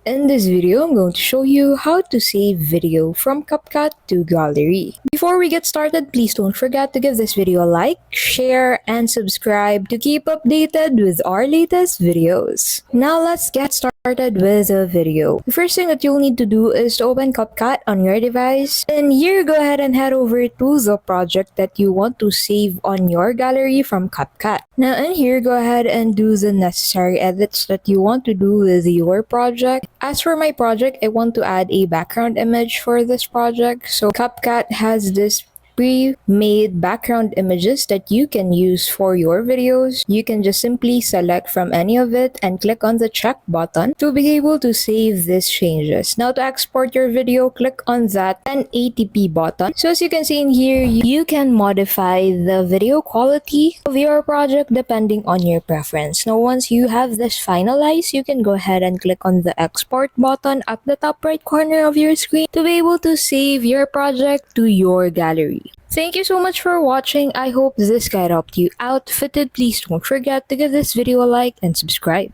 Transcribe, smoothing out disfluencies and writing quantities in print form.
In this video, I'm going to show you how to save video from Capcut to gallery. Before we get started, please don't forget to give this video a like, share, and subscribe to keep updated with our latest videos. Now let's get started with the video. The first thing that you'll need to do is to open Capcut on your device. And here, go ahead and head over to the project that you want to save on your gallery from Capcut. Now in here, go ahead and do the necessary edits that you want to do with your project. As for my project, I want to add a background image for this project. So Capcut has this pre-made background images that you can use for your videos. You can just simply select from any of it and click on the check button to be able to save these changes. Now to export your video, click on that 1080p button. So as you can see in here, you can modify the video quality of your project depending on your preference. Now once you have this finalized, you can go ahead and click on the export button up the top right corner of your screen to be able to save your project to your gallery. Thank you so much for watching. I hope this guide helped you out. If it did, please don't forget to give this video a like and subscribe.